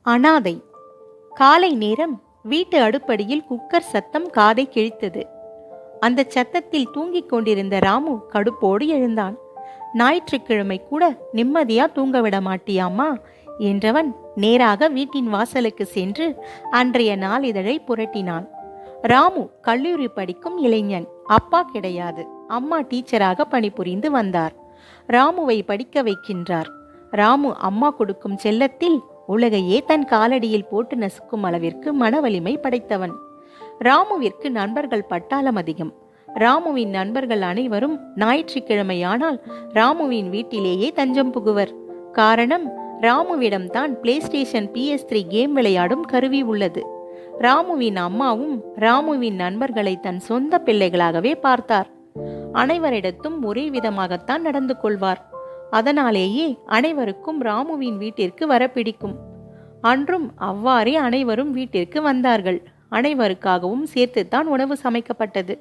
அனாதை. காலை நேரம் வீட்டு அடுப்படியில் குக்கர் சத்தம் காதை கிழித்தது. அந்த சத்தத்தில் தூங்கிக் கொண்டிருந்த ராமு கடுப்போடு எழுந்தான். ஞாயிற்றுக்கிழமை கூட நிம்மதியா தூங்க விட மாட்டியாமா என்றவன் நேராக வீட்டின் வாசலுக்கு சென்று அன்றைய நாளிதழை புரட்டினான். ராமு கல்லூரி படிக்கும் இளைஞன். அப்பா கிடையாது. அம்மா டீச்சராக பணிபுரிந்து வந்தார். ராமுவை படிக்க வைக்கின்றார். ராமு அம்மா கொடுக்கும் செல்லத்தில் உலகையே தன் காலடியில் போட்டு நசுக்கும் அளவிற்கு மன வலிமை படைத்தவன். ராமுவிற்கு நண்பர்கள் பட்டாளம் அதிகம். ராமுவின் நண்பர்கள் அனைவரும் ஞாயிற்றுக்கிழமையானால் ராமுவின் வீட்டிலேயே தஞ்சம் புகுவர். காரணம், ராமுவிடம்தான் பிளே ஸ்டேஷன் PS3 கேம் விளையாடும் கருவி உள்ளது. ராமுவின் அம்மாவும் ராமுவின் நண்பர்களை தன் சொந்த பிள்ளைகளாகவே பார்த்தார். அனைவரிடத்தும் ஒரே விதமாகத்தான் நடந்து கொள்வார். அதனாலேயே அனைவருக்கும் ராமுவின் வீட்டிற்கு வர பிடிக்கும். அன்றும் அவ்வாறே அனைவரும் வீட்டிற்கு வந்தார்கள். அனைவருக்காகவும் சேர்த்துத்தான் உணவு சமைக்கப்பட்டது.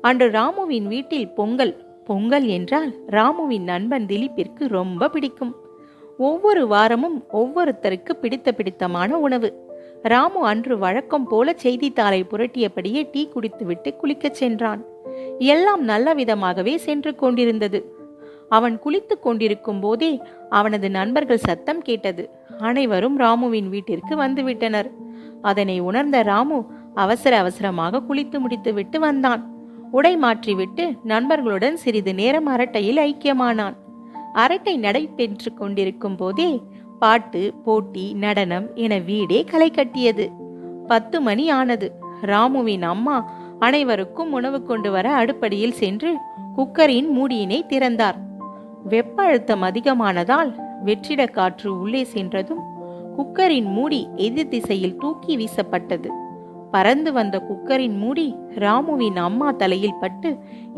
அன்று ராமுவின் வீட்டில் பொங்கல். பொங்கல் என்றால் ராமுவின் நண்பன் திலீப்பிற்கு ரொம்ப பிடிக்கும். ஒவ்வொரு வாரமும் ஒவ்வொருத்தருக்கு பிடித்தமான உணவு. ராமு அன்று வழக்கம் போல செய்தித்தாளை புரட்டியபடியே டீ குடித்துவிட்டு குளிக்கச் சென்றான். எல்லாம் நல்ல விதமாகவே சென்று கொண்டிருந்தது. அவன் குளித்து கொண்டிருக்கும் போதே அவனது நண்பர்கள் சத்தம் கேட்டது. அனைவரும் ராமுவின் வீட்டிற்கு வந்துவிட்டனர். அதனை உணர்ந்த ராமு அவசரமாக குளித்து முடித்துவிட்டு வந்தான். உடை மாற்றிவிட்டு நண்பர்களுடன் சிறிது நேரம் அரட்டையில் ஐக்கியமானான். அரட்டை நடைபெற்று கொண்டிருக்கும் போதே பாட்டு, போட்டி, நடனம் என வீடே களை கட்டியது. 10 மணி ஆனது. ராமுவின் அம்மா அனைவருக்கும் உணவு கொண்டு வர அடுப்படியில் சென்று குக்கரின் மூடியினை திறந்தார். வெப்ப அழுத்தம் அதிகமானதால் வெற்றிட காற்று உள்ளே சென்றதும் குக்கரின் மூடி எதிர் திசையில் தூக்கி வீசப்பட்டது. பறந்து வந்த குக்கரின் மூடி ராமுவின் அம்மா தலையில் பட்டு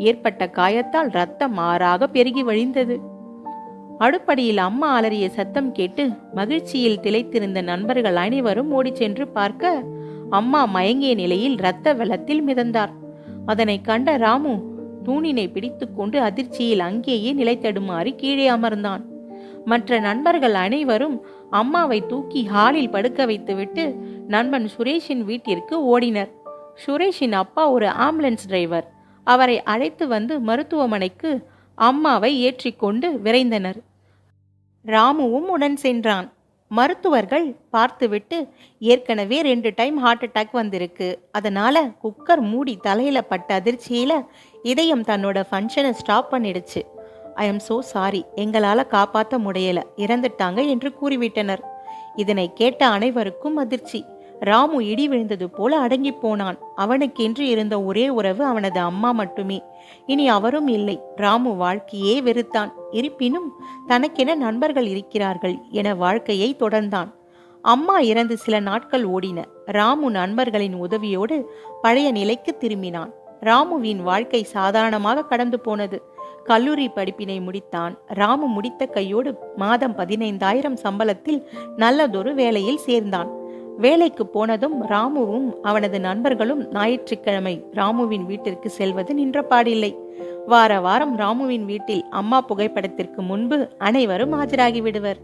ஏற்பட்ட காயத்தால் ரத்தம் ஆறாக பெருகி வழிந்தது. அடுப்படியில் அம்மா அலறிய சத்தம் கேட்டு மகிழ்ச்சியில் திளைத்திருந்த நண்பர்கள் அனைவரும் ஓடிச் சென்று பார்க்க அம்மா மயங்கிய நிலையில் இரத்த வெள்ளத்தில் மிதந்தார். அதனை கண்ட ராமு தூணினை பிடித்து கொண்டு அதிர்ச்சியில் அங்கேயே நிலை தடுமாறி கீழே அமர்ந்தான். மற்ற நண்பர்கள் அனைவரும் அம்மாவை தூக்கி ஹாலில் படுக்க வைத்துவிட்டு நண்பன் சுரேஷின் வீட்டிற்கு ஓடினர். சுரேஷின் அப்பா ஒரு ஆம்புலன்ஸ் டிரைவர். அவரை அழைத்து வந்து மருத்துவமனைக்கு அம்மாவை ஏற்றிக்கொண்டு விரைந்தனர். ராமுவும் உடன் சென்றான். மருத்துவர்கள் பார்த்துவிட்டு, ஏற்கனவே 2 டைம் ஹார்ட் அட்டாக் வந்திருக்கு. அதனால குக்கர் மூடி தலையில பட்ட அதிர்ச்சியில இதயம் தன்னோட ஃபங்க்ஷனை ஸ்டாப் பண்ணிடுச்சு. ஐ எம் சோ சாரி, எங்களால் காப்பாற்ற முடியல, இறந்துட்டாங்க என்று கூறிவிட்டனர். இதனை கேட்ட அனைவருக்கும் அதிர்ச்சி. ராமு இடி விழுந்தது போல அடங்கி போனான். அவனுக்கென்று இருந்த ஒரே உறவு அவனது அம்மா மட்டுமே. இனி அவரும் இல்லை. ராமு வாழ்க்கையே வெறுத்தான். இருப்பினும் தனக்கென நண்பர்கள் இருக்கிறார்கள் என வாழ்க்கையை தொடர்ந்தான். அம்மா இறந்து சில நாட்கள் ஓடின. ராமு நண்பர்களின் உதவியோடு பழைய நிலைக்கு திரும்பினான். ராமுவின் வாழ்க்கை சாதாரணமாக கடந்து போனது. கல்லூரி படிப்பினை முடித்தான். ராமு முடித்த கையோடு மாதம் 15,000 சம்பளத்தில் நல்லதொரு வேலையில் சேர்ந்தான். வேலைக்கு போனதும் ராமுவும் அவனது நண்பர்களும் ஞாயிற்றுக்கிழமை ராமுவின் வீட்டிற்கு செல்வது நின்றபாடில்லை. வார வாரம் ராமுவின் வீட்டில் அம்மா புகைப்படத்திற்கு முன்பு அனைவரும் ஆஜராகி விடுவர்.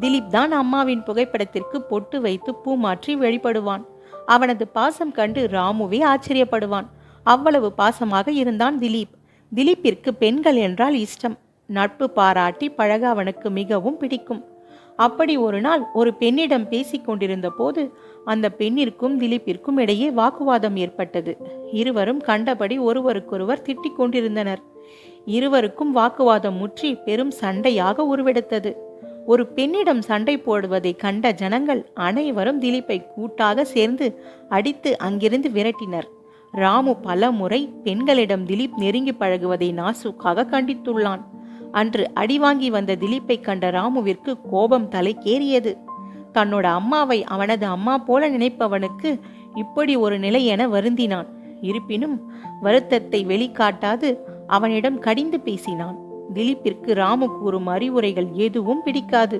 திலீப் தான் அம்மாவின் புகைப்படத்திற்கு பொட்டு வைத்து பூ மாற்றி வழிபடுவான். அவனது பாசம் கண்டு ராமுவே ஆச்சரியப்படுவான். அவ்வளவு பாசமாக இருந்தான் திலீப். திலீப்பிற்கு பெண்கள் என்றால் இஷ்டம். நட்பு பாராட்டி பழக அவனுக்கு மிகவும் பிடிக்கும். அப்படி ஒரு நாள் ஒரு பெண்ணிடம் பேசிக் கொண்டிருந்த போது அந்த பெண்ணிற்கும் திலீப்பிற்கும் இடையே வாக்குவாதம் ஏற்பட்டது. இருவரும் கண்டபடி ஒருவருக்கொருவர் திட்டிக் கொண்டிருந்தனர். இருவருக்கும் வாக்குவாதம் முற்றி பெரும் சண்டையாக உருவெடுத்தது. ஒரு பெண்ணிடம் சண்டை போடுவதை கண்ட ஜனங்கள் அனைவரும் திலீப்பை கூட்டாக சேர்ந்து அடித்து அங்கிருந்து விரட்டினர். ராமு பல முறை பெண்களிடம் திலீப் நெருங்கி பழகுவதை நாசூக்காக கண்டித்துள்ளான். அன்று அடிவாங்கி வந்த திலீப்பை கண்ட ராமுவிற்கு கோபம் தலைக்கேறியது. தன்னோட அம்மாவை அவனது அம்மா போல நினைப்பவனுக்கு இப்படி ஒரு நிலை என வருந்தினான். இருப்பினும் வருத்தத்தை வெளிக்காட்டாது அவனிடம் கடிந்து பேசினான். திலீப்பிற்கு ராமு கூறும் அறிவுரைகள் எதுவும் பிடிக்காது.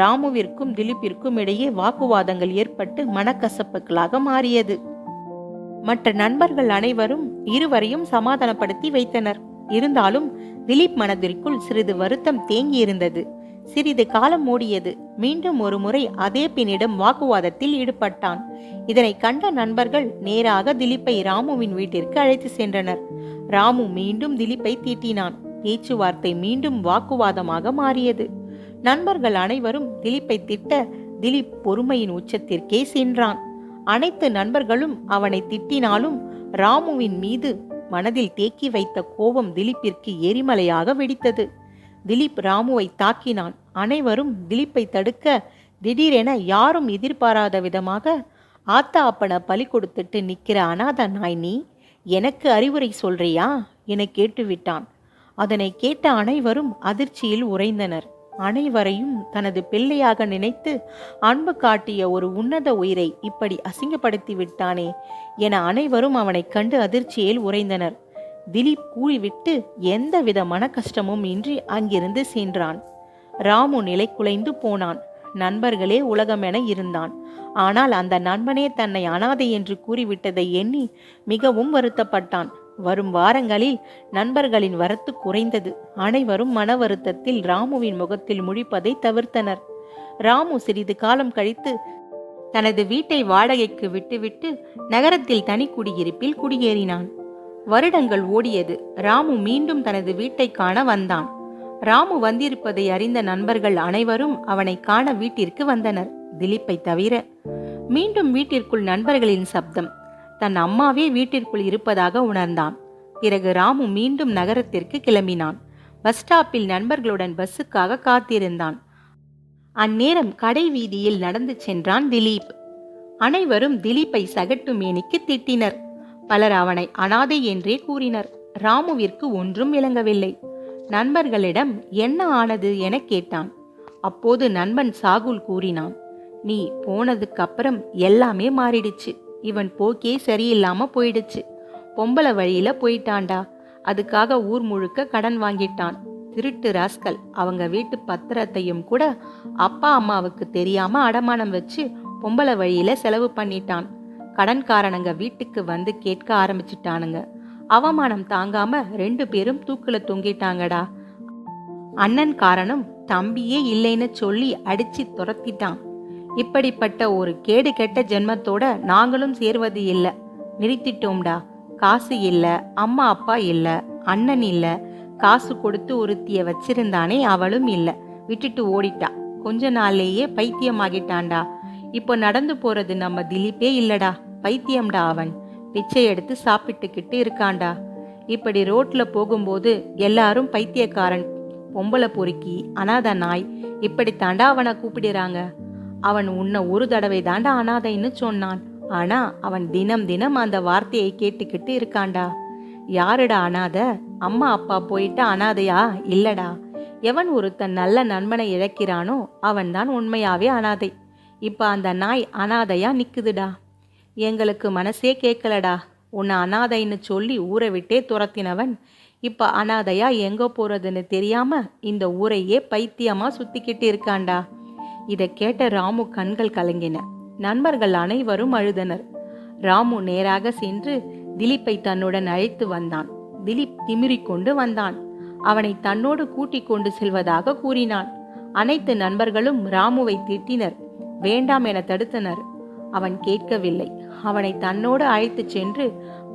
ராமுவிற்கும் திலீப்பிற்கும் இடையே வாக்குவாதங்கள் ஏற்பட்டு மனக்கசப்புகளாக மாறியது. மற்ற நண்பர்கள் அனைவரும் இருவரையும் சமாதானப்படுத்தி வைத்தனர். இருந்தாலும் திலீப் மனதிற்குள் சிறிது வருத்தம் தேங்கியிருந்தது. சிறிது காலம் ஓடியது. மீண்டும் ஒரு முறை அதே பெண்ணிடம் வாக்குவாதத்தில் ஈடுபட்டான். இதனை கண்ட நண்பர்கள் நேராக திலீப்பை ராமுவின் வீட்டிற்கு அழைத்து சென்றனர். ராமு மீண்டும் திலீப்பை தீட்டினான். பேச்சுவார்த்தை மீண்டும் வாக்குவாதமாக மாறியது. நண்பர்கள் அனைவரும் திலீப்பை திட்ட திலீப் பொறுமையின் உச்சத்திற்கே சென்றான். அனைத்து நண்பர்களும் அவனை திட்டினாலும் ராமுவின் மீது மனதில் தேக்கி வைத்த கோபம் திலீப்பிற்கு எரிமலையாக வெடித்தது. திலீப் ராமுவை தாக்கினான். அனைவரும் திலீப்பை தடுக்க திடீரென யாரும் எதிர்பாராத விதமாக ஆத்தா அப்பனை பலி கொடுத்துட்டு நிற்கிற அனாத நாய் நீ எனக்கு அறிவுரை சொல்றியா என கேட்டுவிட்டான். அதனை கேட்ட அனைவரும் அதிர்ச்சியில் உறைந்தனர். அனைவரையும் தனது பிள்ளையாக நினைத்து அன்பு காட்டிய ஒரு உன்னத உயிரை இப்படி அசிங்கப்படுத்தி விட்டானே என அனைவரும் அவனை கண்டு அதிர்ச்சியில் உறைந்தனர். திலீப் கூறிவிட்டு எந்தவித மன கஷ்டமும் இன்றி அங்கிருந்து சென்றான். ராமு நிலை குலைந்து போனான். நண்பர்களே உலகமென இருந்தான். ஆனால் அந்த நண்பனே தன்னை அனாதை என்று கூறிவிட்டதை எண்ணி மிகவும் வருத்தப்பட்டான். வரும் வாரங்களில் நண்பர்களின் வரத்து குறைந்தது. அனைவரும் மன வருத்தத்தில் ராமுவின் முகத்தில் முழிப்பதை தவிர்த்தனர். ராமு சிறிது காலம் கழித்து தனது வீட்டை வாடகைக்கு விட்டுவிட்டு நகரத்தில் தனி குடியிருப்பில் குடியேறினான். வருடங்கள் ஓடியது. ராமு மீண்டும் தனது வீட்டை காண வந்தான். ராமு வந்திருப்பதை அறிந்த நண்பர்கள் அனைவரும் அவனை காண வீட்டிற்கு வந்தனர், திலீப்பை தவிர. மீண்டும் வீட்டிற்குள் நண்பர்களின் சப்தம். தன் அம்மாவே வீட்டிற்குள் இருப்பதாக உணர்ந்தான். பிறகு ராமு மீண்டும் நகரத்திற்கு கிளம்பினான். பஸ் ஸ்டாப்பில் நண்பர்களுடன் பஸ்ஸுக்காக காத்திருந்தான். அந்நேரம் கடை வீதியில் நடந்து சென்றான் திலீப். அனைவரும் திலீப்பை சகட்டு மேனிக்கு திட்டினர். பலர் அவனை அனாதை என்றே கூறினர். ராமுவிற்கு ஒன்றும் விளங்கவில்லை. நண்பர்களிடம் என்ன ஆனது என கேட்டான். அப்போது நண்பன் சாகுல் கூறினான், நீ போனதுக்கு அப்புறம் எல்லாமே மாறிடுச்சு. இவன் போக்கே சரியில்லாம போயிடுச்சு. பொம்பளை வழியில போயிட்டான்டா. அதுக்காக ஊர் முழுக்க கடன் வாங்கிட்டான். திருட்டு ராஸ்கல். அவங்க வீட்டு பத்திரத்தையும் கூட அப்பா அம்மாவுக்கு தெரியாம அடமானம் வச்சு பொம்பளை வழியில செலவு பண்ணிட்டான். கடன்காரனுங்க வீட்டுக்கு வந்து கேட்க ஆரம்பிச்சிட்டானுங்க. அவமானம் தாங்காம 2 பேரும் தூக்குல தொங்கிட்டாங்கடா. அண்ணன் காரணம் தம்பியே இல்லைன்னு சொல்லி அடிச்சு துரத்திட்டான். இப்படிப்பட்ட ஒரு கேடு கெட்ட ஜென்மத்தோட நாங்களும் சேர்வது இல்ல. நிறுத்திட்டோம்டா. காசு இல்ல, அம்மா அப்பா இல்ல, அண்ணன் இல்ல. காசு கொடுத்து ஒருத்திய வச்சிருந்தானே அவளும் இல்ல, விட்டுட்டு ஓடிட்டா. கொஞ்ச நாள்லேயே பைத்தியமாகிட்டான்டா. இப்போ நடந்து போறது நம்ம திலீப்பே இல்லடா, பைத்தியம்டா அவன். பிச்சை எடுத்து சாப்பிட்டுக்கிட்டு இருக்கான்டா. இப்படி ரோட்ல போகும்போது எல்லாரும் பைத்தியக்காரன், பொம்பளை பொறுக்கி, அனாத நாய் இப்படித்தாண்டா அவனை கூப்பிடுறாங்க. அவன் உன்னை ஒரு தடவை தாண்டா அனாதைன்னு சொன்னான். ஆனா அவன் தினம் தினம் அந்த வார்த்தையை கேட்டுக்கிட்டு இருக்கான்டா. யாருடா அனாதை? அம்மா அப்பா போயிட்டா அனாதையா? இல்லடா. எவன் ஒருத்தன் நல்ல நண்பனை இழக்கிறானோ அவன்தான் உண்மையாவே அனாதை. இப்ப அந்த நாய் அனாதையா நிக்குதுடா. எங்களுக்கு மனசே கேட்கலடா. உன்னை அனாதைன்னு சொல்லி ஊரை விட்டே துரத்தினவன் இப்ப அனாதையா எங்க போறதுன்னு தெரியாம இந்த ஊரையே பைத்தியமா சுத்திக்கிட்டு இருக்கான்டா. இதை கேட்ட ராமு கண்கள் கலங்கின. நண்பர்கள் அனைவரும் அழுதனர். ராமு நேராக சென்று திலீப்பை தன்னுடன் அழைத்து வந்தான். திலீப் திமிரிக்கொண்டு வந்தான். அவனை தன்னோடு கூட்டிக் கொண்டு செல்வதாக கூறினான். அனைத்து நண்பர்களும் ராமுவை திட்டினர், வேண்டாம் என தடுத்தனர். அவன் கேட்கவில்லை. அவனை தன்னோடு அழைத்து சென்று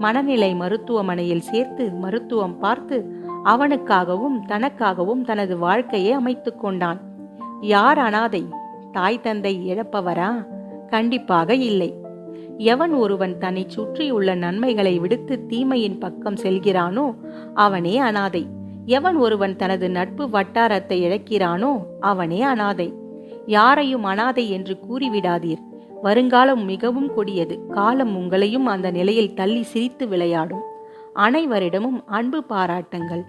மனநிலை மருத்துவமனையில் சேர்த்து மருத்துவம் பார்த்து அவனுக்காகவும் தனக்காகவும் தனது வாழ்க்கையை அமைத்து கொண்டான். யார் அனாதை? தாய் தந்தை இழப்பவரா? கண்டிப்பாக இல்லை. எவன் ஒருவன் தன்னை சுற்றியுள்ள நன்மைகளை விடுத்து தீமையின் பக்கம் செல்கிறானோ அவனே அனாதை. எவன் ஒருவன் தனது நட்பு வட்டாரத்தை இழக்கிறானோ அவனே அனாதை. யாரையும் அனாதை என்று கூறிவிடாதீர். வருங்காலம் மிகவும் கொடியது. காலம் உங்களையும் அந்த நிலையில் தள்ளி சிரித்து விளையாடும். அனைவரிடமும் அன்பு பாராட்டுங்கள்.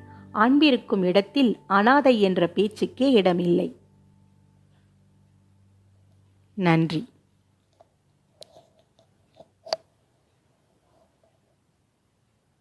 அன்பிருக்கும் இடத்தில் அனாதை என்ற பேச்சுக்கே இடமில்லை. நன்றி.